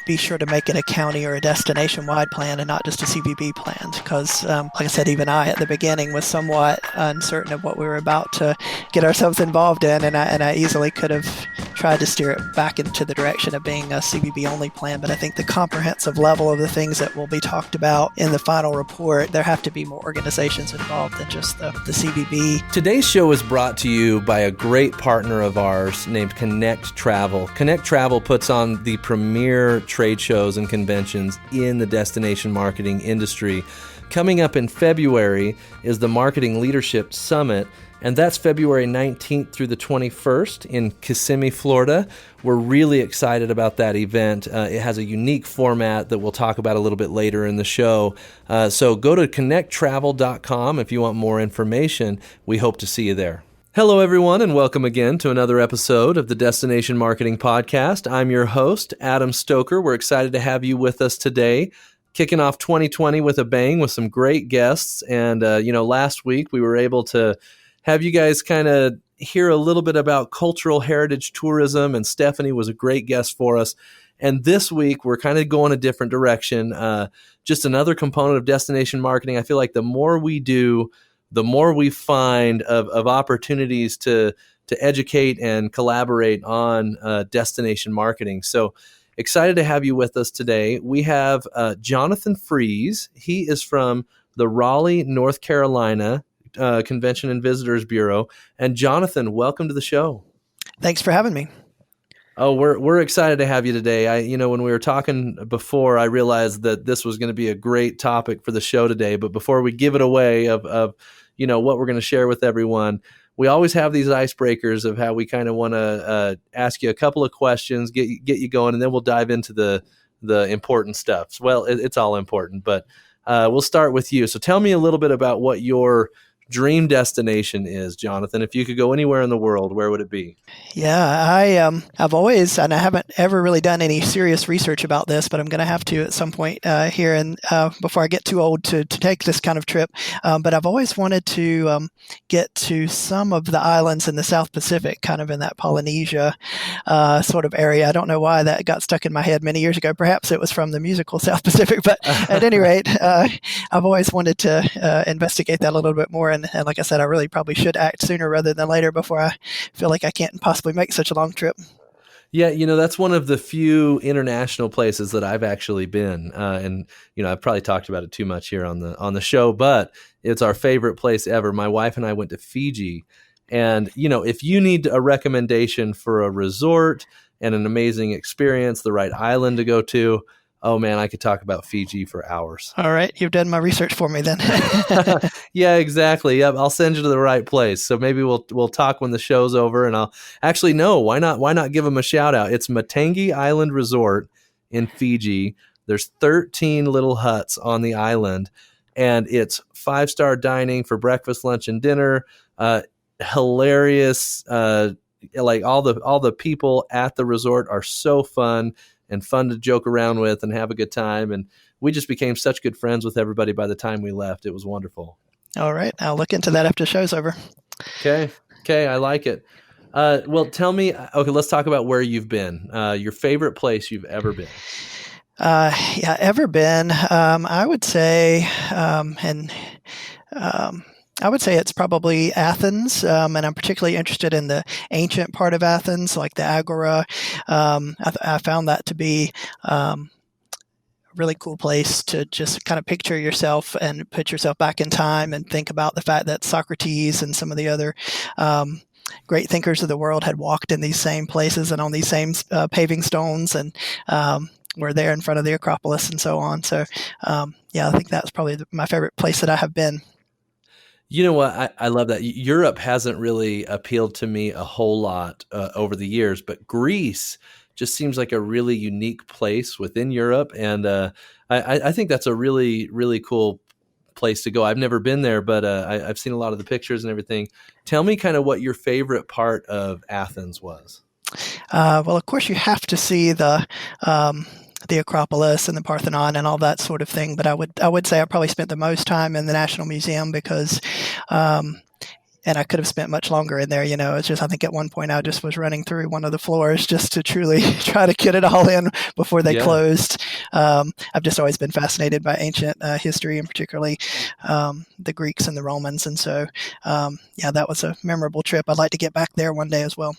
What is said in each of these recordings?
be sure to make it a county or a destination-wide plan and not just a CVB plan. Because, like I said, even I at the beginning was somewhat uncertain of what we were about to get ourselves involved in, and I easily could have tried to steer it back into the direction of being a CVB-only plan. But I think the comprehensive level of the things that will be talked about in the final report, there have to be more organizations involved than just the CVB. Today's show is brought to you by a great partner of ours named Connect Travel. Connect Travel puts on the premier trade shows and conventions in the destination marketing industry. Coming up in February is the Marketing Leadership Summit, and that's February 19th through the 21st in Kissimmee, Florida. We're really excited about that event. It has a unique format that we'll talk about a little bit later in the show. So go to connecttravel.com if you want more information. We hope to see you there. Hello, everyone, and welcome again to another episode of the Destination Marketing Podcast. I'm your host, Adam Stoker. We're excited to have you with us today, kicking off 2020 with a bang with some great guests. And, last week we were able to have you guys kind of hear a little bit about cultural heritage tourism, and Stephanie was a great guest for us. And this week, we're kind of going a different direction, just another component of destination marketing. I feel like the more we do, the more we find of opportunities to educate and collaborate on destination marketing. So excited to have you with us today. We have Jonathan Fries. He is from the Raleigh, North Carolina Convention and Visitors Bureau. And Jonathan, welcome to the show. Thanks for having me. Oh, we're excited to have you today. When we were talking before, I realized that this was going to be a great topic for the show today. But before we give it away of what we're going to share with everyone, we always have these icebreakers of how we kind of want to ask you a couple of questions, get you going, and then we'll dive into the important stuff. Well, it's all important, but we'll start with you. So tell me a little bit about what your dream destination is, Jonathan. If you could go anywhere in the world, where would it be? Yeah, I've always, and I haven't ever really done any serious research about this, but I'm going to have to at some point here, and before I get too old to take this kind of trip. But I've always wanted to get to some of the islands in the South Pacific, kind of in that Polynesia sort of area. I don't know why that got stuck in my head many years ago. Perhaps it was from the musical South Pacific, but at any rate, I've always wanted to investigate that a little bit more. And like I said, I really probably should act sooner rather than later before I feel like I can't possibly make such a long trip. Yeah, that's one of the few international places that I've actually been. And I've probably talked about it too much here on the show, but it's our favorite place ever. My wife and I went to Fiji. And, if you need a recommendation for a resort and an amazing experience, the right island to go to, oh man, I could talk about Fiji for hours. All right. You've done my research for me then. Yeah, exactly. Yep. I'll send you to the right place. So maybe we'll talk when the show's over, and I'll actually, no, why not give them a shout out? It's Matangi Island Resort in Fiji. There's 13 little huts on the island, and it's 5-star dining for breakfast, lunch, and dinner. Hilarious. Like all the people at the resort are so fun and fun to joke around with and have a good time. And we just became such good friends with everybody by the time we left. It was wonderful. All right. I'll look into that after the show's over. Okay. I like it. Well, tell me, okay, let's talk about where you've been. Your favorite place you've ever been. Ever been. I would say, I would say it's probably Athens, and I'm particularly interested in the ancient part of Athens, like the Agora. I found that to be a really cool place to just kind of picture yourself and put yourself back in time and think about the fact that Socrates and some of the other great thinkers of the world had walked in these same places and on these same paving stones, and were there in front of the Acropolis and so on. So, I think that's probably my favorite place that I have been. You know what? I love that. Europe hasn't really appealed to me a whole lot over the years, but Greece just seems like a really unique place within Europe. And I think that's a really, really cool place to go. I've never been there, but I've seen a lot of the pictures and everything. Tell me kind of what your favorite part of Athens was. Well, of course, you have to see the Acropolis and the Parthenon and all that sort of thing. But I would say I probably spent the most time in the National Museum because and I could have spent much longer in there. It's just, I think at one point I just was running through one of the floors just to truly try to get it all in before they Yeah. closed. I've just always been fascinated by ancient history, and particularly the Greeks and the Romans. And so, yeah, that was a memorable trip. I'd like to get back there one day as well.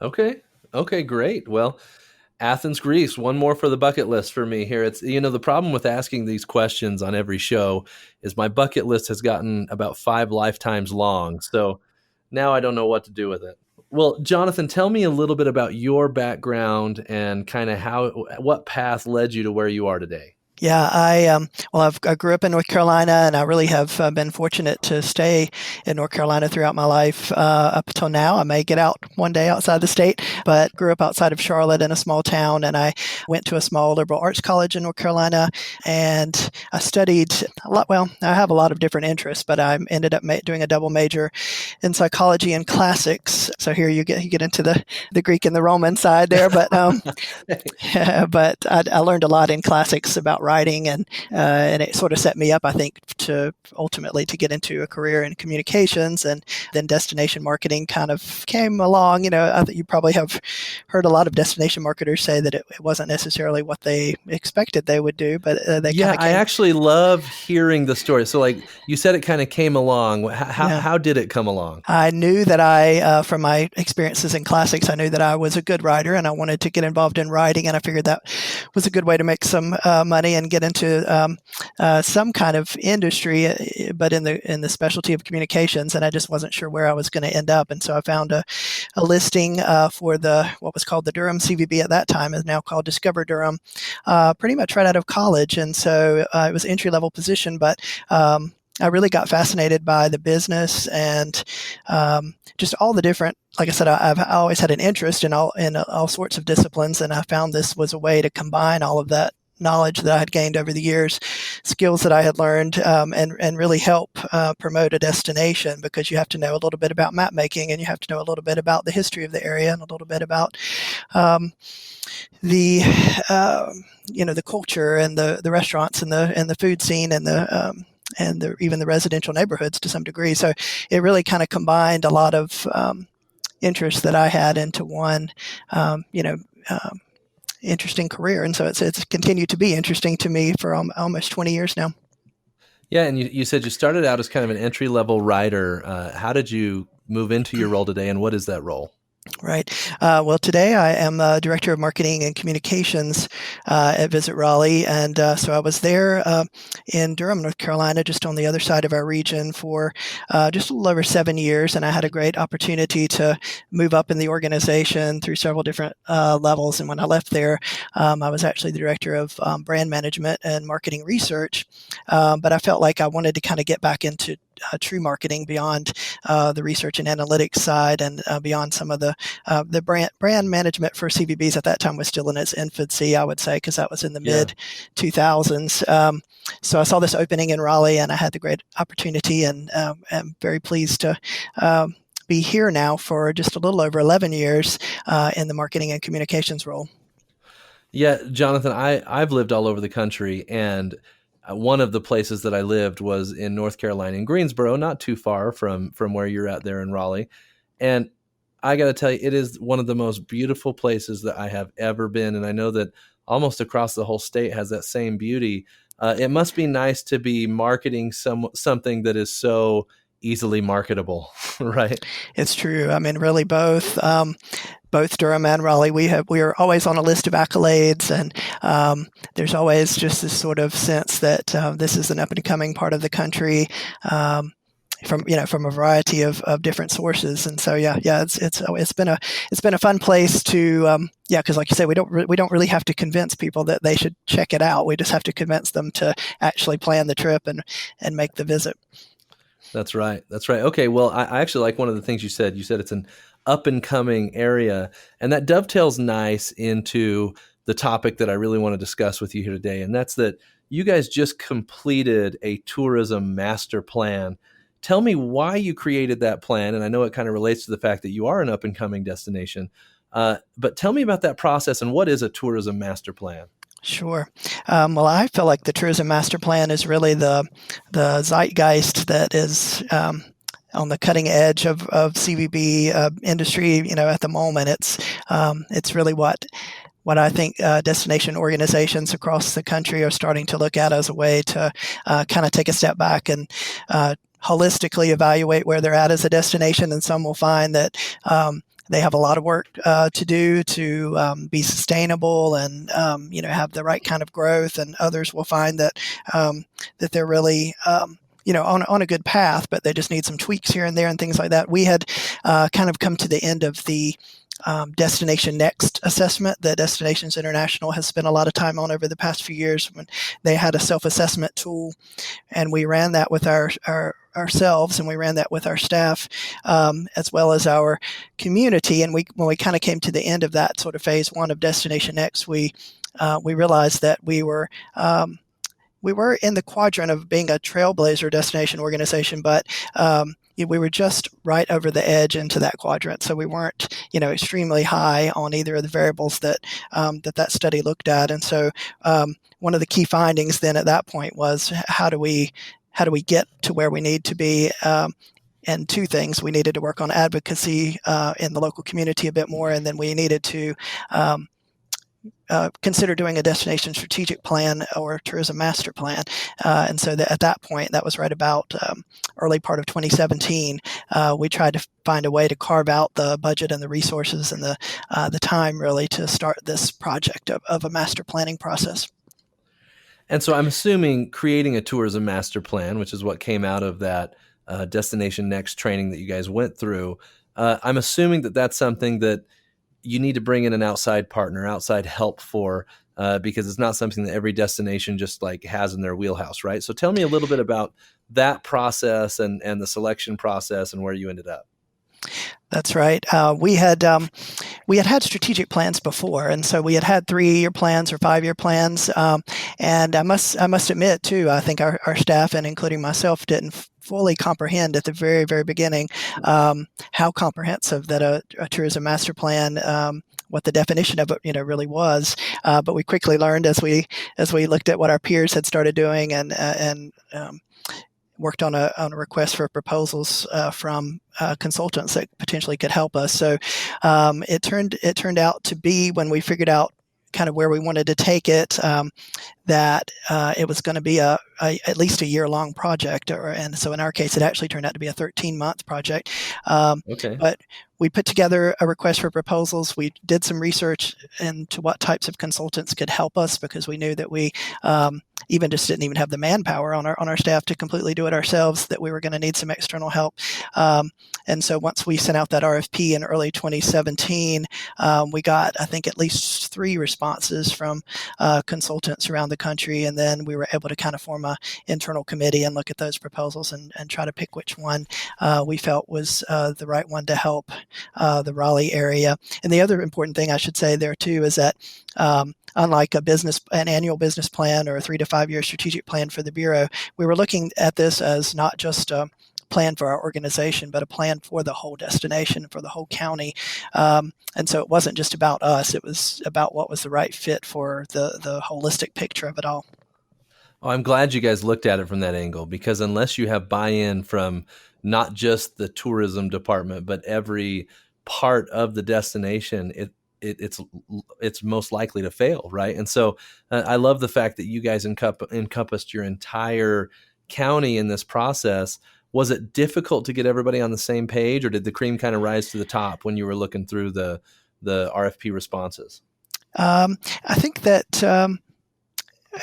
Okay. Okay, great. Well, Athens, Greece, one more for the bucket list for me here. It's, the problem with asking these questions on every show is my bucket list has gotten about 5 lifetimes long. So now I don't know what to do with it. Well, Jonathan, tell me a little bit about your background and kind of what path led you to where you are today. Yeah, I grew up in North Carolina, and I really have been fortunate to stay in North Carolina throughout my life up until now. I may get out one day outside the state, but grew up outside of Charlotte in a small town, and I went to a small liberal arts college in North Carolina, and I studied a lot. Well, I have a lot of different interests, but I ended up doing a double major in psychology and classics. So here you get into the Greek and the Roman side there, but but I learned a lot in classics about writing, and it sort of set me up, I think, to ultimately to get into a career in communications. And then destination marketing kind of came along. I think you probably have heard a lot of destination marketers say that it wasn't necessarily what they expected they would do, but they Yeah, kind of I actually love hearing the story. So, like you said, it kind of came along. How did it come along? I knew that from my experiences in classics, I knew that I was a good writer, and I wanted to get involved in writing, and I figured that was a good way to make some money and get into some kind of industry, but in the specialty of communications. And I just wasn't sure where I was going to end up. And so I found a listing for what was called the Durham CVB at that time, is now called Discover Durham, pretty much right out of college. And so it was an entry-level position, but I really got fascinated by the business and just all the different. Like I said, I've always had an interest in all sorts of disciplines, and I found this was a way to combine all of that knowledge that I had gained over the years, skills that I had learned, and really help promote a destination, because you have to know a little bit about map making, and you have to know a little bit about the history of the area, and a little bit about the the culture and the restaurants and the food scene and even the residential neighborhoods to some degree. So it really kind of combined a lot of interests that I had into one, interesting career. And so it's continued to be interesting to me for almost 20 years now. Yeah, and you said you started out as kind of an entry-level writer. How did you move into your role today, and what is that role? Right. Well, today I am Director of Marketing and Communications at Visit Raleigh. And so I was there in Durham, North Carolina, just on the other side of our region for just a little over 7 years. And I had a great opportunity to move up in the organization through several different levels. And when I left there, I was actually the Director of Brand Management and Marketing Research. But I felt like I wanted to kind of get back into true marketing beyond the research and analytics side, and beyond some of the brand management for CVBs at that time was still in its infancy, I would say, because that was in the mid 2000s. So I saw this opening in Raleigh, and I had the great opportunity, and I'm very pleased to be here now for just a little over 11 years in the marketing and communications role. Yeah, Jonathan, I've lived all over the country, and one of the places that I lived was in North Carolina, in Greensboro, not too far from where you're at there in Raleigh. And I got to tell you, it is one of the most beautiful places that I have ever been. And I know that almost across the whole state has that same beauty. It must be nice to be marketing something that is so easily marketable, right? It's true. I mean, really both Durham and Raleigh, we are always on a list of accolades, and there's always just this sort of sense that this is an up and coming part of the country. From a variety of different sources. And so it's been a fun place to because like you say, we don't really have to convince people that they should check it out. We just have to convince them to actually plan the trip and make the visit. That's right. Okay, well, I actually like one of the things you said. You said it's an up and coming area, and that dovetails nice into the topic that I really want to discuss with you here today, and that's that you guys just completed a tourism master plan. Tell me why you created that plan, and I know it kind of relates to the fact that you are an up-and-coming destination, but tell me about that process, and what is a tourism master plan? Sure. Well, I feel like the tourism master plan is really the zeitgeist that is on the cutting edge of CVB industry. At the moment, it's really what I think destination organizations across the country are starting to look at as a way to kind of take a step back and holistically evaluate where they're at as a destination. And some will find that they have a lot of work to do to be sustainable and have the right kind of growth. And others will find that that they're really on a good path, but they just need some tweaks here and there and things like that. We had kind of come to the end of the Destination Next assessment that Destinations International has spent a lot of time on over the past few years, when they had a self-assessment tool, and we ran that with ourselves, and we ran that with our staff as well as our community. And when we kind of came to the end of that sort of phase one of Destination Next, we realized that we were in the quadrant of being a trailblazer destination organization, but we were just right over the edge into that quadrant. So we weren't, extremely high on either of the variables that that study looked at. And so one of the key findings then at that point was how do we get to where we need to be? And two things: we needed to work on advocacy in the local community a bit more, and then we needed to consider doing a destination strategic plan or tourism master plan. And so at that point, that was right about early part of 2017, we tried to find a way to carve out the budget and the resources and the time really to start this project of a master planning process. And so I'm assuming creating a tourism master plan, which is what came out of that Destination Next training that you guys went through, I'm assuming that that's something that you need to bring in an outside partner, outside help for, because it's not something that every destination just like has in their wheelhouse, right? So tell me a little bit about that process and the selection process and where you ended up. That's right. We had strategic plans before, and so we had 3-year plans or 5-year plans. And I must admit too, I think our staff, and including myself, didn't fully comprehend at the very, very beginning how comprehensive that a tourism master plan, what the definition of it, really was. But we quickly learned as we looked at what our peers had started doing and worked on a request for proposals from consultants that potentially could help us. So it turned out to be, when we figured out kind of where we wanted to take it, that it was going to be at least a year-long project, and so in our case, it actually turned out to be a 13-month project. Okay. But we put together a request for proposals. We did some research into what types of consultants could help us, because we knew that we even didn't have the manpower on our staff to completely do it ourselves, that we were going to need some external help. And so once we sent out that RFP in early 2017, we got, I think, at least 3 responses from consultants around the country. And then we were able to kind of form an internal committee and look at those proposals and try to pick which one we felt was the right one to help the Raleigh area. And the other important thing I should say there too is that unlike an annual business plan or a 3 to 5 year strategic plan for the Bureau, we were looking at this as not just a plan for our organization, but a plan for the whole destination, for the whole county. And so it wasn't just about us, it was about what was the right fit for the holistic picture of it all. Oh, I'm glad you guys looked at it from that angle, because unless you have buy-in from not just the tourism department, but every part of the destination, it's most likely to fail, right? And so I love the fact that you guys encompassed your entire county in this process. Was it difficult to get everybody on the same page, or did the cream kind of rise to the top when you were looking through the RFP responses? I think that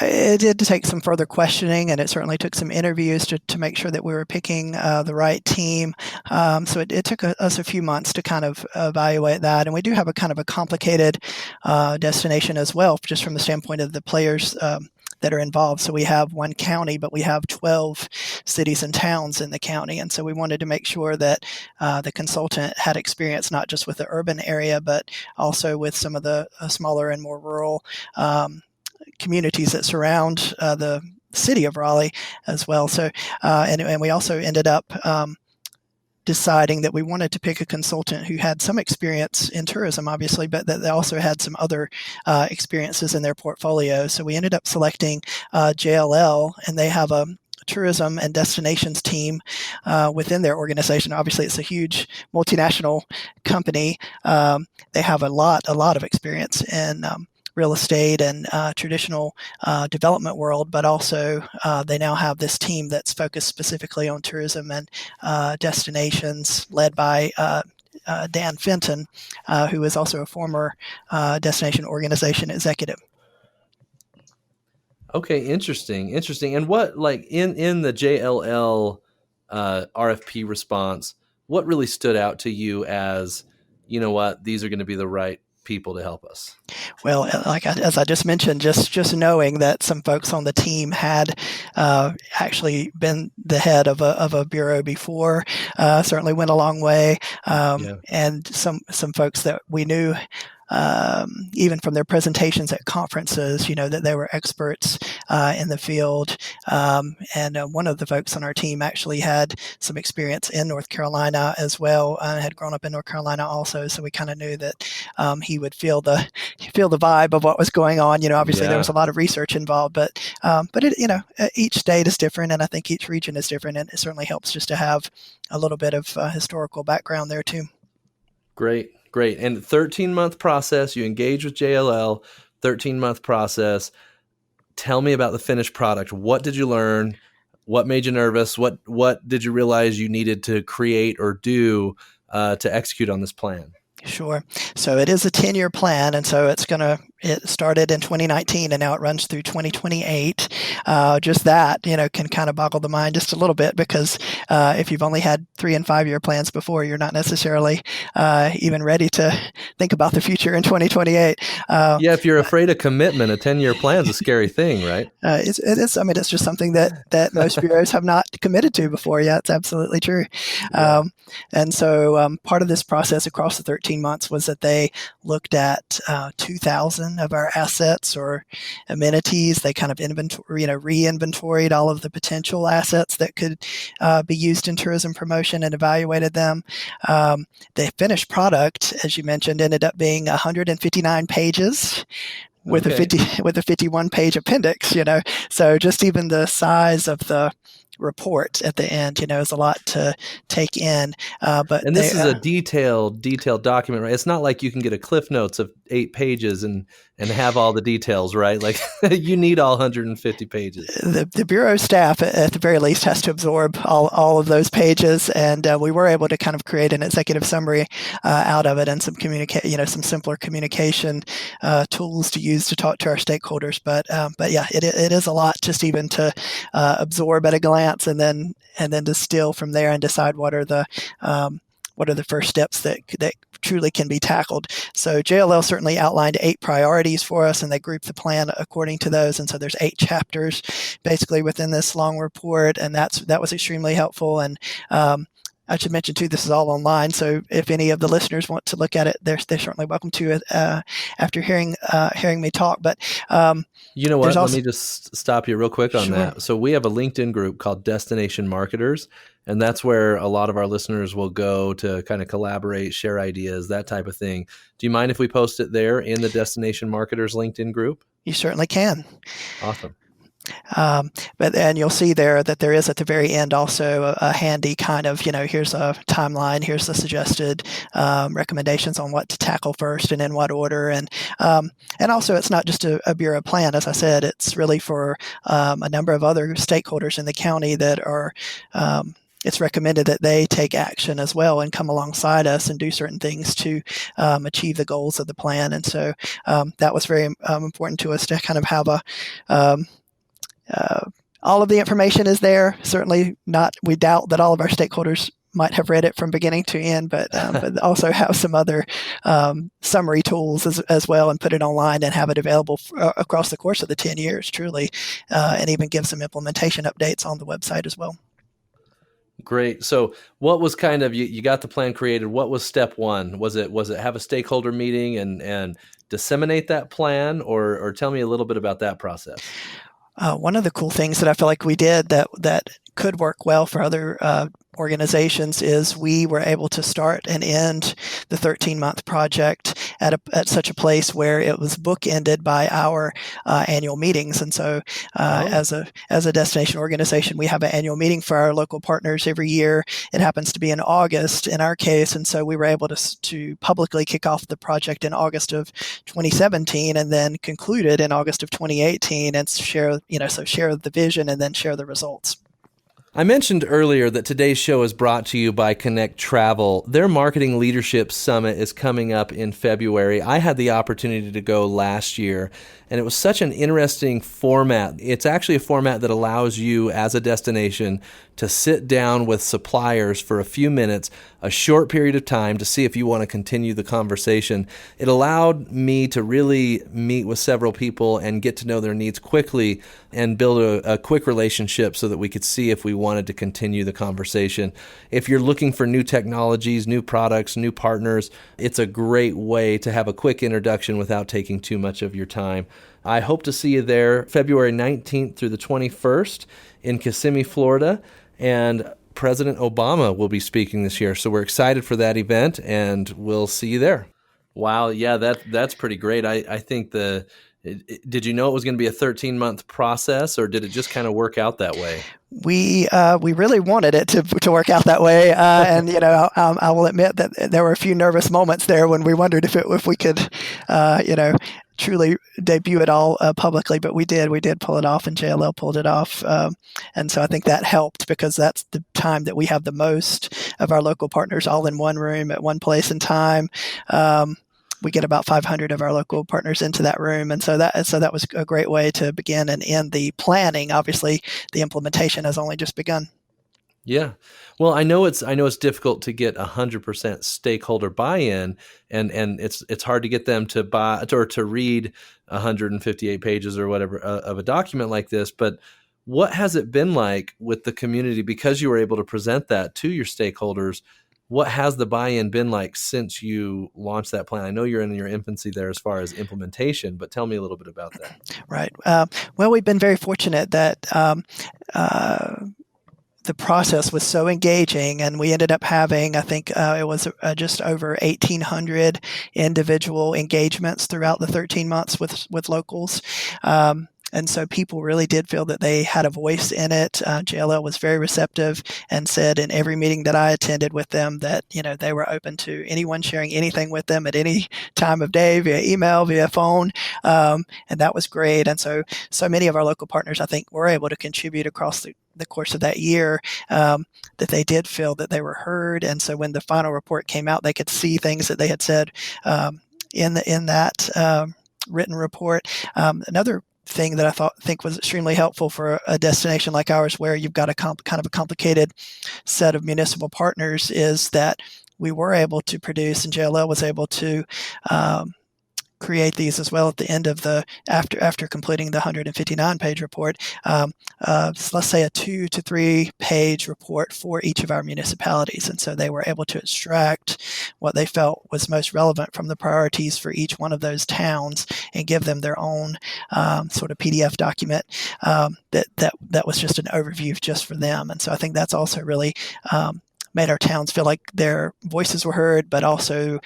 it did take some further questioning, and it certainly took some interviews to make sure that we were picking the right team. So it took us a few months to kind of evaluate that. And we do have a kind of a complicated destination as well, just from the standpoint of the players that are involved. So we have one county, but we have 12 cities and towns in the county. And so we wanted to make sure that the consultant had experience not just with the urban area, but also with some of the smaller and more rural communities that surround the city of Raleigh as well. So, and we also ended up deciding that we wanted to pick a consultant who had some experience in tourism, obviously, but that they also had some other experiences in their portfolio. So we ended up selecting JLL, and they have a tourism and destinations team within their organization. Obviously, it's a huge multinational company. They have a lot of experience in real estate and traditional development world, but also they now have this team that's focused specifically on tourism and destinations, led by Dan Fenton, who is also a former destination organization executive. Okay, interesting. And what, like, in the JLL RFP response, what really stood out to you as, you know what, these are going to be the right people to help us? Well, as I just mentioned, just knowing that some folks on the team had actually been the head of a bureau before certainly went a long way. Yeah. And some folks that we knew, even from their presentations at conferences, that they were experts in the field. And one of the folks on our team actually had some experience in North Carolina as well, had grown up in North Carolina also. So we kind of knew that he would feel the vibe of what was going on. Obviously there was a lot of research involved, but each state is different, and I think each region is different, and it certainly helps just to have a little bit of historical background there too. Great. And 13-month process, you engage with JLL, 13-month process. Tell me about the finished product. What did you learn? What made you nervous? What did you realize you needed to create or do to execute on this plan? Sure. So it is a 10-year plan, and so it started in 2019, and now it runs through 2028. Just that, can kind of boggle the mind just a little bit, because if you've only had 3 and 5 year plans before, you're not necessarily even ready to think about the future in 2028. If you're afraid of commitment, a 10-year plan is a scary thing, right? It is. I mean, it's just something that most bureaus have not committed to before. Yeah, it's absolutely true. Yeah. And so part of this process across the 13 months was that they looked at 2,000 of our assets or amenities. They kind of re-inventoried all of the potential assets that could be used in tourism promotion and evaluated them. The finished product, as you mentioned, ended up being 159 pages. With a 51-page appendix, so just even the size of the report at the end, is a lot to take in. And this is a detailed document, right? It's not like you can get a Cliff Notes of 8 pages and have all the details, right? Like you need all 150 pages. The bureau staff, at the very least, has to absorb all of those pages, and we were able to kind of create an executive summary out of it, and some some simpler communication tools to use to talk to our stakeholders. But yeah, it is a lot just even to absorb at a glance, and then distill from there and decide what are the first steps that truly can be tackled. So JLL certainly outlined 8 priorities for us, and they grouped the plan according to those. And so there's 8 chapters basically within this long report, and that was extremely helpful. And I should mention too, this is all online, so if any of the listeners want to look at it, they're certainly welcome to after hearing me talk. But you know what? Let me just stop you real quick on that. So we have a LinkedIn group called Destination Marketers, and that's where a lot of our listeners will go to kind of collaborate, share ideas, that type of thing. Do you mind if we post it there in the Destination Marketers LinkedIn group? You certainly can. Awesome. And you'll see there that there is at the very end also a handy kind of, here's a timeline, here's the suggested recommendations on what to tackle first and in what order. And also it's not just a bureau plan. As I said, it's really for a number of other stakeholders in the county that are it's recommended that they take action as well and come alongside us and do certain things to achieve the goals of the plan. And so that was very important to us to kind of have all of the information is there. Certainly not. We doubt that all of our stakeholders might have read it from beginning to end, but also have some other summary tools as well, and put it online and have it available across the course of the 10 years, truly, and even give some implementation updates on the website as well. Great. So what was kind of, you got the plan created. What was step one? Was it have a stakeholder meeting and disseminate that plan, or tell me a little bit about that process? One of the cool things that I feel like we did that could work well for other organizations is we were able to start and end the 13-month project at such a place where it was bookended by our annual meetings. And so as a destination organization, we have an annual meeting for our local partners every year. It happens to be in August in our case. And so we were able to publicly kick off the project in August of 2017 and then conclude it in August of 2018 and share the vision and then share the results. I mentioned earlier that today's show is brought to you by Connect Travel. Their Marketing Leadership Summit is coming up in February. I had the opportunity to go last year, and it was such an interesting format. It's actually a format that allows you as a destination to sit down with suppliers for a few minutes, a short period of time, to see if you want to continue the conversation. It allowed me to really meet with several people and get to know their needs quickly and build a quick relationship so that we could see if we wanted to continue the conversation. If you're looking for new technologies, new products, new partners, it's a great way to have a quick introduction without taking too much of your time. I hope to see you there February 19th through the 21st in Kissimmee, Florida. And President Obama will be speaking this year. So we're excited for that event, and we'll see you there. Wow. Yeah, that's pretty great. I think did you know it was going to be a 13-month process, or did it just kind of work out that way? We really wanted it to work out that way, and I will admit that there were a few nervous moments there when we wondered if we could, truly debut it all publicly. But we did pull it off, and JLL pulled it off, and so I think that helped because that's the time that we have the most of our local partners all in one room at one place and time. We get about 500 of our local partners into that room. And so that was a great way to begin and end the planning. Obviously, the implementation has only just begun. Yeah. Well, I know it's difficult to get 100% stakeholder buy-in, and it's hard to get them to buy or to read 158 pages or whatever of a document like this. But what has it been like with the community, because you were able to present that to your stakeholders? What has the buy-in been like since you launched that plan? I know you're in your infancy there as far as implementation, but tell me a little bit about that. Right. Well, we've been very fortunate that the process was so engaging, and we ended up having, I think it was just over 1,800 individual engagements throughout the 13 months with locals. And so people really did feel that they had a voice in it. JLL was very receptive and said in every meeting that I attended with them that, they were open to anyone sharing anything with them at any time of day, via email, via phone. And that was great. And so many of our local partners, I think, were able to contribute across the course of that year, that they did feel that they were heard. And so when the final report came out, they could see things that they had said in that written report. Another thing that I think was extremely helpful for a destination like ours, where you've got a kind of a complicated set of municipal partners, is that we were able to produce, and JLL was able to create these as well at the end of after completing the 159-page report. Let's say a 2 to 3 page report for each of our municipalities, and so they were able to extract what they felt was most relevant from the priorities for each one of those towns and give them their own sort of PDF document that was just an overview just for them. And so I think that's also really made our towns feel like their voices were heard, but also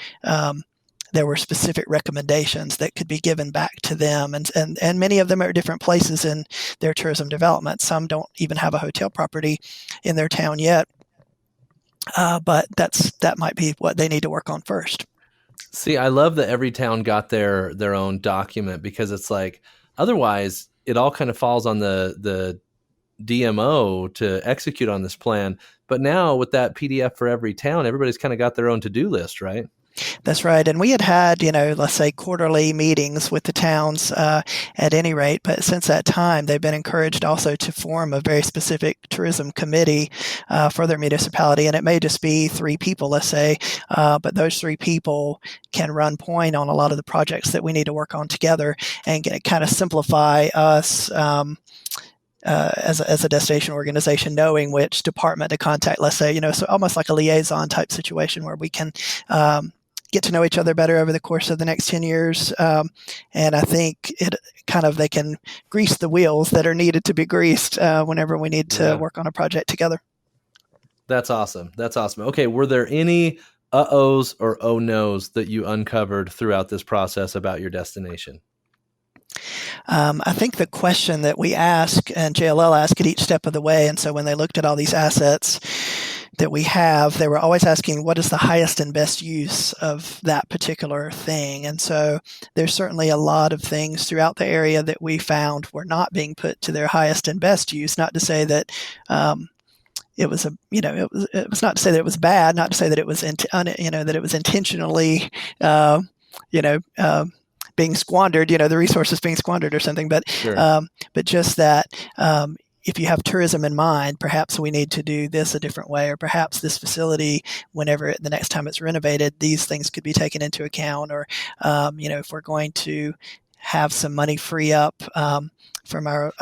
there were specific recommendations that could be given back to them. And many of them are at different places in their tourism development. Some don't even have a hotel property in their town yet. But that might be what they need to work on first. See, I love that every town got their own document, because it's like, otherwise it all kind of falls on the DMO to execute on this plan. But now with that PDF for every town, everybody's kind of got their own to-do list, right? That's right. And we had, let's say quarterly meetings with the towns at any rate. But since that time, they've been encouraged also to form a very specific tourism committee for their municipality. And it may just be 3 people, let's say, but those 3 people can run point on a lot of the projects that we need to work on together and kind of simplify us as a destination organization, knowing which department to contact, let's say, so almost like a liaison type situation where we can get to know each other better over the course of the next 10 years. And I think they can grease the wheels that are needed to be greased whenever we need to work on a project together. That's awesome. That's awesome. Okay, were there any uh-ohs or oh no's that you uncovered throughout this process about your destination? I think the question that we ask and JLL asked at each step of the way, and so when they looked at all these assets that we have, they were always asking what is the highest and best use of that particular thing. And so there's certainly a lot of things throughout the area that we found were not being put to their highest and best use. Not to say that it was it was not to say that it was bad, not to say that it was that it was intentionally uh, you know being squandered, the resources being squandered or something, Sure. but just that if you have tourism in mind, perhaps we need to do this a different way, or perhaps this facility, whenever the next time it's renovated, these things could be taken into account, or if we're going to have some money free up from our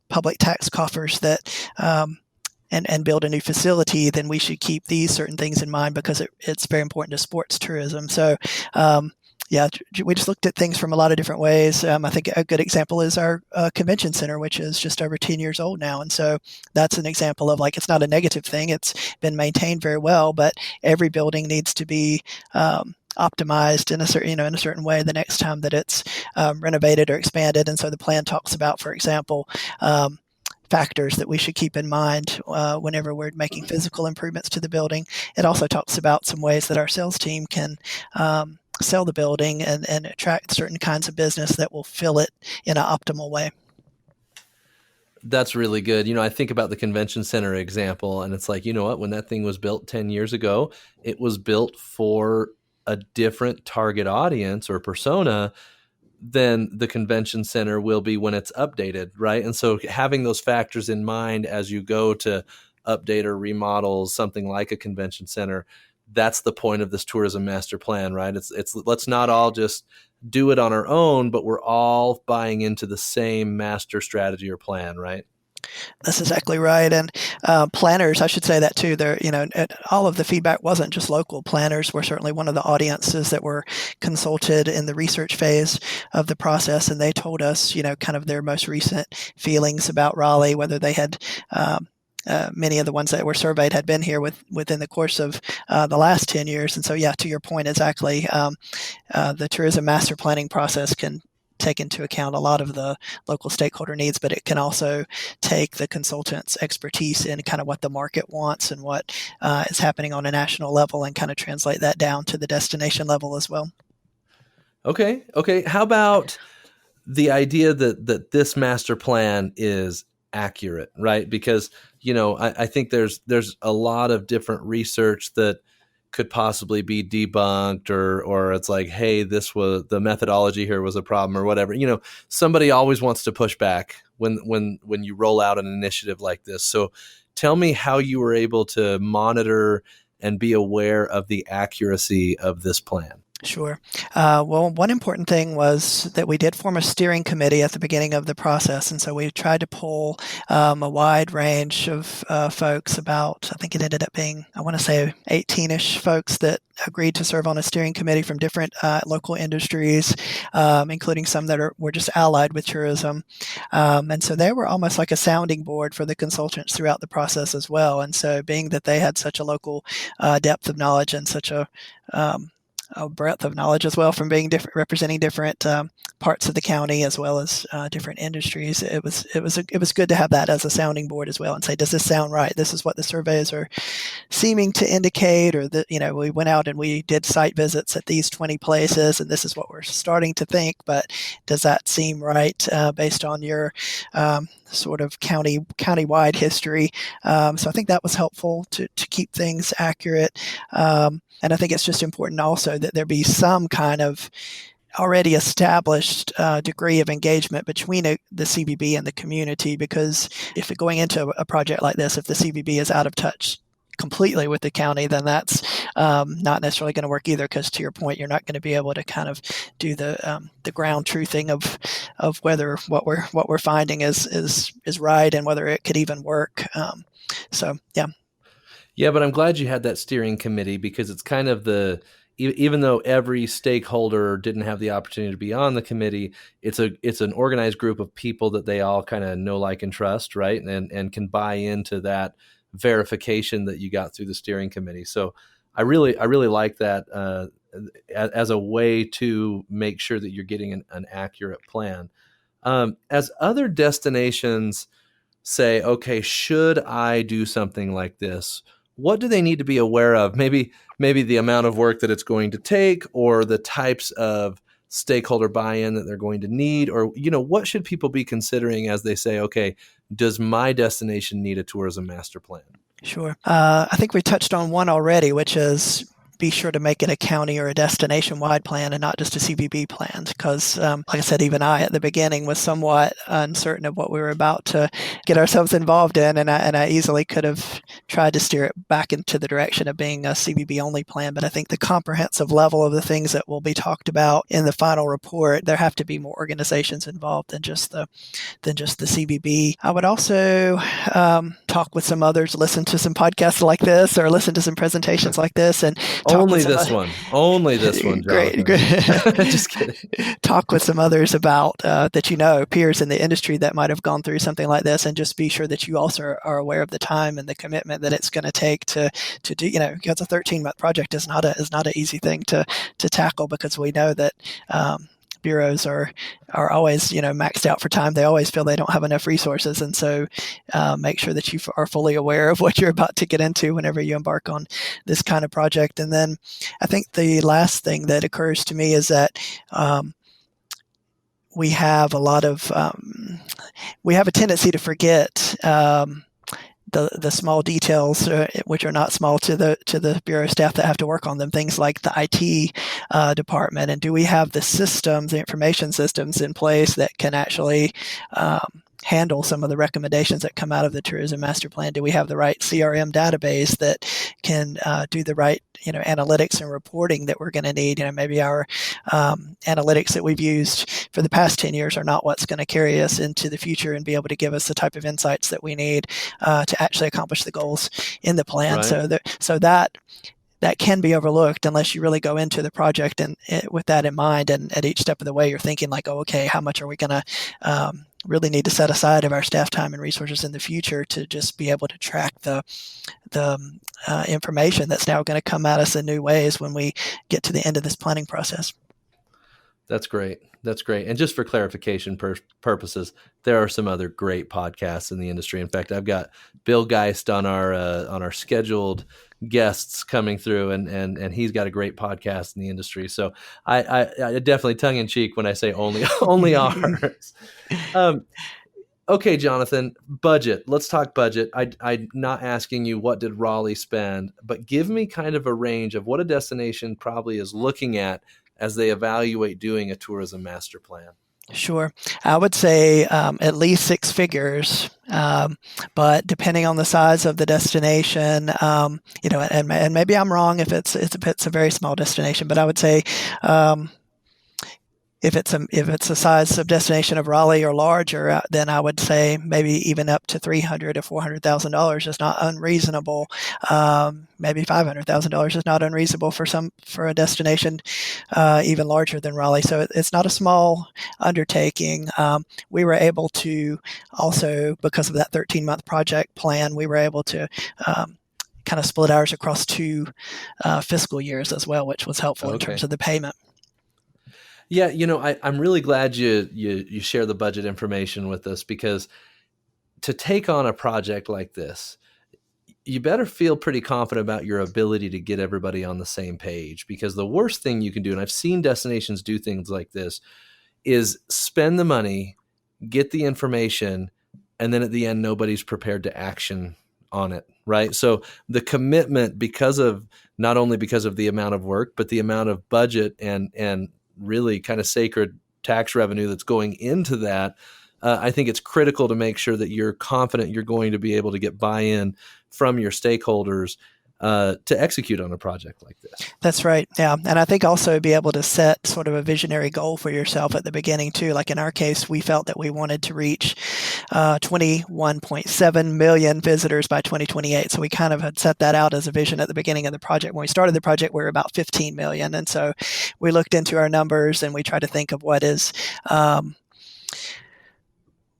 public tax coffers that and build a new facility, then we should keep these certain things in mind because it's very important to sports tourism. So, yeah, we just looked at things from a lot of different ways. I think a good example is our convention center, which is just over 10 years old now. And so that's an example of it's not a negative thing. It's been maintained very well, but every building needs to be optimized in a certain way the next time that it's renovated or expanded. And so the plan talks about, for example, factors that we should keep in mind whenever we're making physical improvements to the building. It also talks about some ways that our sales team can sell the building and attract certain kinds of business that will fill it in an optimal way. That's really good. I think about the convention center example, and it's like, you know what? When that thing was built 10 years ago, it was built for a different target audience or persona than the convention center will be when it's updated, right? And so having those factors in mind as you go to update or remodel something like a convention center, that's the point of this tourism master plan, right? It's let's not all just do it on our own, but we're all buying into the same master strategy or plan, right? That's exactly right. And planners, I should say that too. All of the feedback wasn't just local. Planners were certainly one of the audiences that were consulted in the research phase of the process, and they told us, kind of their most recent feelings about Raleigh, whether they had. Many of the ones that were surveyed had been here within the course of the last 10 years. And so, yeah, to your point, exactly, the tourism master planning process can take into account a lot of the local stakeholder needs, but it can also take the consultant's expertise in kind of what the market wants and what is happening on a national level and kind of translate that down to the destination level as well. Okay. How about the idea that this master plan is accurate, right? Because I think there's a lot of different research that could possibly be debunked, or it's like, hey, this was the methodology here was a problem or whatever. Somebody always wants to push back when you roll out an initiative like this. So tell me how you were able to monitor and be aware of the accuracy of this plan. Sure. Well, one important thing was that we did form a steering committee at the beginning of the process. And so we tried to pull a wide range of folks, about, I think it ended up being, I want to say 18-ish folks that agreed to serve on a steering committee from different local industries, including some that were just allied with tourism. And so they were almost like a sounding board for the consultants throughout the process as well. And so being that they had such a local depth of knowledge and such a breadth of knowledge as well from being representing different parts of the county as well as different industries. It was good to have that as a sounding board as well and say, does this sound right? This is what the surveys are seeming to indicate, or that we went out and we did site visits at these 20 places, and this is what we're starting to think. But does that seem right based on your sort of county-wide history? So I think that was helpful to keep things accurate. And I think it's just important also that there be some kind of already established degree of engagement between the CVB and the community, because if you're going into a project like this, if the CVB is out of touch completely with the county, then that's not necessarily going to work either, because to your point, you're not going to be able to kind of do the ground truthing of whether what we're finding is right and whether it could even work. So yeah. Yeah, but I'm glad you had that steering committee, because it's kind of even though every stakeholder didn't have the opportunity to be on the committee, it's an organized group of people that they all kind of know, like, and trust, right? And can buy into that verification that you got through the steering committee. So I really like that as a way to make sure that you're getting an accurate plan. As other destinations say, okay, should I do something like this? What do they need to be aware of? Maybe the amount of work that it's going to take, or the types of stakeholder buy-in that they're going to need, or what should people be considering as they say, okay, does my destination need a tourism master plan? Sure. I think we touched on one already, which is be sure to make it a county or a destination-wide plan and not just a CVB plan. Because, like I said, even I at the beginning was somewhat uncertain of what we were about to get ourselves involved in, and I easily could have tried to steer it back into the direction of being a CVB-only plan. But I think the comprehensive level of the things that will be talked about in the final report, there have to be more organizations involved than just the CVB. I would also talk with some others, listen to some podcasts like this, or listen to some presentations like this, and only this one, Jonathan. Great. Just kidding. Talk with some others about that peers in the industry that might have gone through something like this, and just be sure that you also are aware of the time and the commitment that it's going to take to do. Because a 13-month project is not an easy thing to tackle, because we know that bureaus are always maxed out for time. They always feel they don't have enough resources, and so make sure that you are fully aware of what you're about to get into whenever you embark on this kind of project. And then I think the last thing that occurs to me is that we have a tendency to forget the small details, which are not small to the bureau staff that have to work on them. Things like the IT department, and do we have the systems, the information systems in place that can actually handle some of the recommendations that come out of the tourism master plan? Do we have the right CRM database that can do the right analytics and reporting that we're going to need? Maybe our analytics that we've used for the past 10 years are not what's going to carry us into the future and be able to give us the type of insights that we need to actually accomplish the goals in the plan. Right. So that can be overlooked unless you really go into the project and with that in mind. And at each step of the way, you're thinking like, oh, okay, how much are we going to really need to set aside of our staff time and resources in the future to just be able to track the information that's now going to come at us in new ways when we get to the end of this planning process. That's great. And just for clarification purposes, there are some other great podcasts in the industry. In fact, I've got Bill Geist on our scheduled guests coming through, and he's got a great podcast in the industry. So I definitely tongue in cheek when I say only ours. Okay, Jonathan, budget. Let's talk budget. I'm not asking you what did Raleigh spend, but give me kind of a range of what a destination probably is looking at as they evaluate doing a tourism master plan. Sure. I would say at least six figures, but depending on the size of the destination, and maybe I'm wrong if it's a very small destination, but I would say if it's a size of destination of Raleigh or larger, then I would say maybe even up to $300,000 to $400,000 is not unreasonable. Maybe $500,000 is not unreasonable for a destination even larger than Raleigh. So it's not a small undertaking. We were able to also, because of that 13-month project plan, we were able to kind of split ours across two fiscal years as well, which was helpful in terms of the payment. Yeah, I'm really glad you share the budget information with us, because to take on a project like this, you better feel pretty confident about your ability to get everybody on the same page, because the worst thing you can do, and I've seen destinations do things like this, is spend the money, get the information, and then at the end, nobody's prepared to action on it, right? So the commitment, not only because of the amount of work, but the amount of budget and really kind of sacred tax revenue that's going into that, I think it's critical to make sure that you're confident you're going to be able to get buy-in from your stakeholders to execute on a project like this. That's right. Yeah. And I think also be able to set sort of a visionary goal for yourself at the beginning too. Like in our case, we felt that we wanted to reach 21.7 million visitors by 2028. So we kind of had set that out as a vision at the beginning of the project. When we started the project, we were about 15 million. And so we looked into our numbers and we tried to think of what is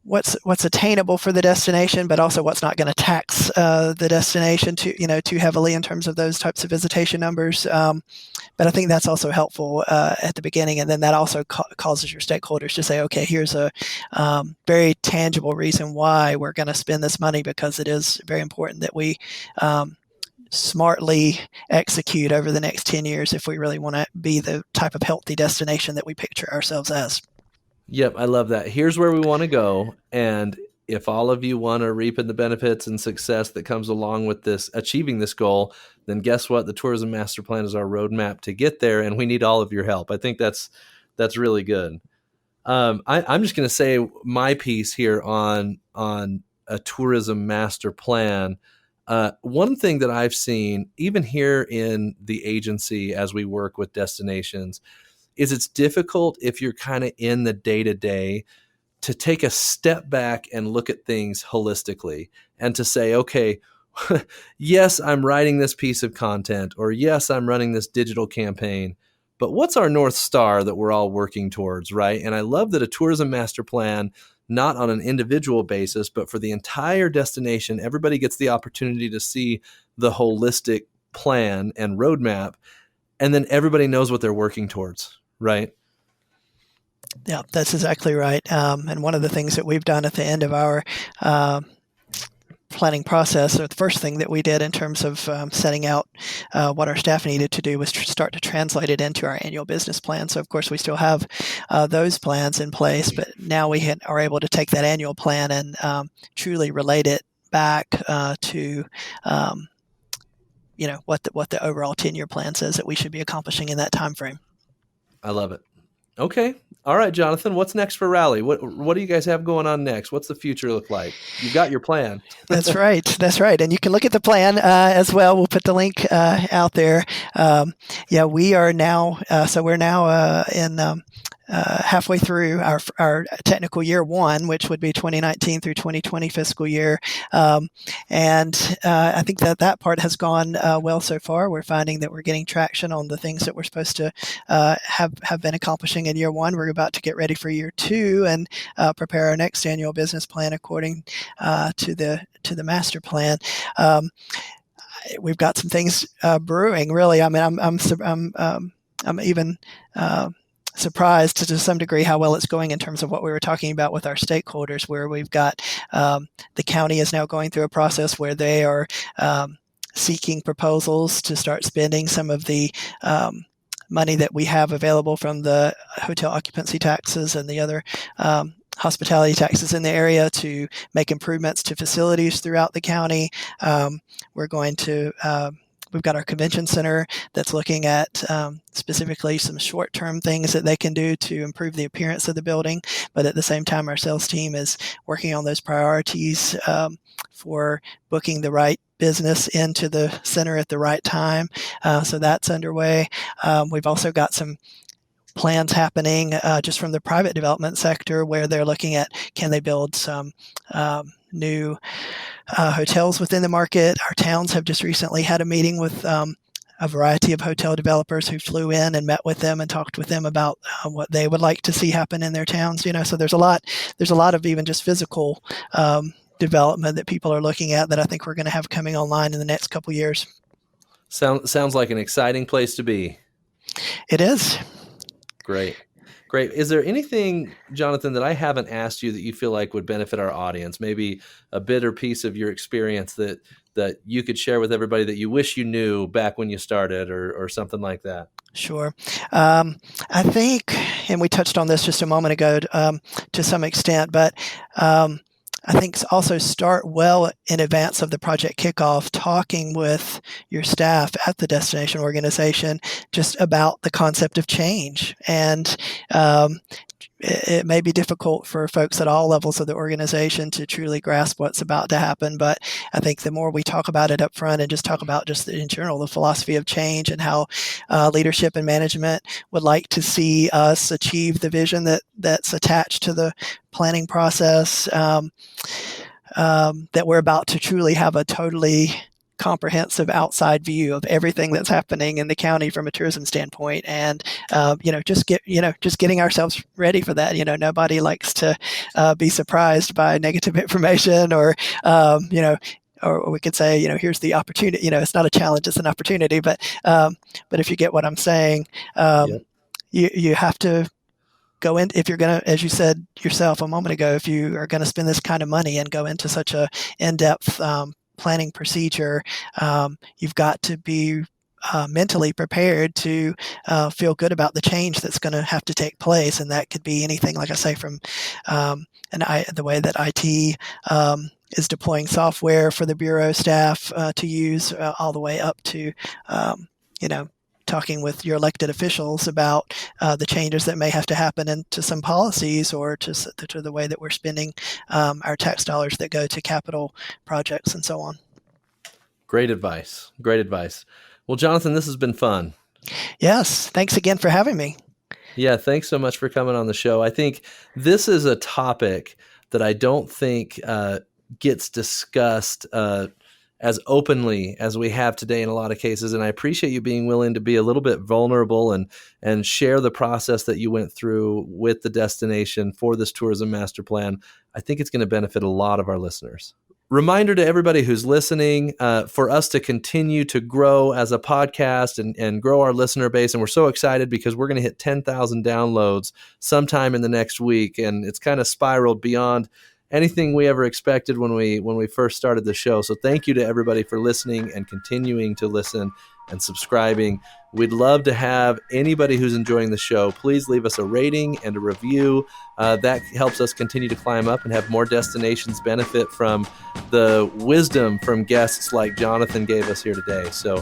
what's attainable for the destination, but also what's not going to tax the destination too heavily in terms of those types of visitation numbers. But I think that's also helpful at the beginning, and then that also causes your stakeholders to say, okay, here's a very tangible reason why we're going to spend this money, because it is very important that we smartly execute over the next 10 years if we really want to be the type of healthy destination that we picture ourselves as. Yep, I love that. Here's where we want to go. And if all of you want to reap in the benefits and success that comes along with this, achieving this goal, then guess what? The Tourism Master Plan is our roadmap to get there, and we need all of your help. I think that's really good. I'm just going to say my piece here on a tourism master plan. One thing that I've seen, even here in the agency as we work with destinations, is it's difficult if you're kind of in the day-to-day to take a step back and look at things holistically and to say, okay, yes, I'm writing this piece of content, or yes, I'm running this digital campaign, but what's our North Star that we're all working towards, right? And I love that a tourism master plan, not on an individual basis, but for the entire destination, everybody gets the opportunity to see the holistic plan and roadmap, and then everybody knows what they're working towards, right? Yeah, that's exactly right. And one of the things that we've done at the end of our planning process, or the first thing that we did in terms of setting out what our staff needed to do, was start to translate it into our annual business plan. So, of course, we still have those plans in place, but now we are able to take that annual plan and truly relate it back to what the overall 10-year plan says that we should be accomplishing in that time frame. I love it. Okay. All right, Jonathan, what's next for Raleigh? What do you guys have going on next? What's the future look like? You've got your plan. That's right. That's right. And you can look at the plan as well. We'll put the link out there. We are now, we're now in halfway through our technical year one, which would be 2019 through 2020 fiscal year. And I think that part has gone well so far. We're finding that we're getting traction on the things that we're supposed to have been accomplishing in year one. We're about to get ready for year two and prepare our next annual business plan according to the master plan. We've got some things brewing. Really, I mean, I'm even surprised to some degree how well it's going in terms of what we were talking about with our stakeholders, where we've got the county is now going through a process where they are seeking proposals to start spending some of the money that we have available from the hotel occupancy taxes and the other hospitality taxes in the area to make improvements to facilities throughout the county. We're going to We've got our convention center that's looking at specifically some short-term things that they can do to improve the appearance of the building. But at the same time, our sales team is working on those priorities for booking the right business into the center at the right time. So that's underway. We've also got some plans happening just from the private development sector, where they're looking at, can they build some new hotels within the market. Our towns have just recently had a meeting with a variety of hotel developers who flew in and met with them and talked with them about what they would like to see happen in their towns. So there's a lot of even just physical development that people are looking at that I think we're going to have coming online in the next couple years. Sounds like an exciting place to be. It is. Great. Is there anything, Jonathan, that I haven't asked you that you feel like would benefit our audience? Maybe a bit or piece of your experience that you could share with everybody that you wish you knew back when you started, or something like that? Sure. I think, and we touched on this just a moment ago to some extent, but I think also start well in advance of the project kickoff, talking with your staff at the destination organization just about the concept of change. And it may be difficult for folks at all levels of the organization to truly grasp what's about to happen. But I think the more we talk about it up front and just talk about just in general the philosophy of change and how leadership and management would like to see us achieve the vision that's attached to the planning process, that we're about to truly have a totally comprehensive outside view of everything that's happening in the county from a tourism standpoint, and just getting ourselves ready for that. Nobody likes to be surprised by negative information, or or we could say, here's the opportunity. It's not a challenge; it's an opportunity. But if you get what I'm saying, Yep. you have to go in, if you're going to, as you said yourself a moment ago, if you are going to spend this kind of money and go into such a in-depth planning procedure, you've got to be mentally prepared to feel good about the change that's going to have to take place. And that could be anything, like I say, from the way that IT is deploying software for the Bureau staff to use, all the way up to, talking with your elected officials about the changes that may have to happen into some policies, or to the way that we're spending our tax dollars that go to capital projects and so on. Great advice. Great advice. Well, Jonathan, this has been fun. Yes. Thanks again for having me. Yeah, thanks so much for coming on the show. I think this is a topic that I don't think gets discussed as openly as we have today in a lot of cases. And I appreciate you being willing to be a little bit vulnerable and share the process that you went through with the destination for this tourism master plan. I think it's going to benefit a lot of our listeners. Reminder to everybody who's listening, for us to continue to grow as a podcast and grow our listener base. And we're so excited because we're going to hit 10,000 downloads sometime in the next week. And it's kind of spiraled beyond anything we ever expected when we first started the show. So thank you to everybody for listening and continuing to listen and subscribing. We'd love to have anybody who's enjoying the show. Please leave us a rating and a review. That helps us continue to climb up and have more destinations benefit from the wisdom from guests like Jonathan gave us here today. So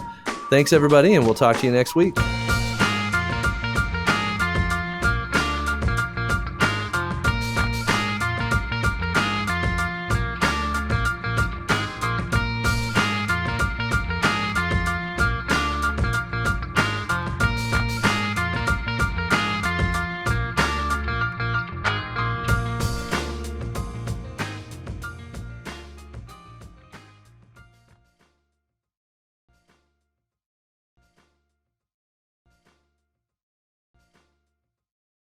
thanks, everybody, and we'll talk to you next week.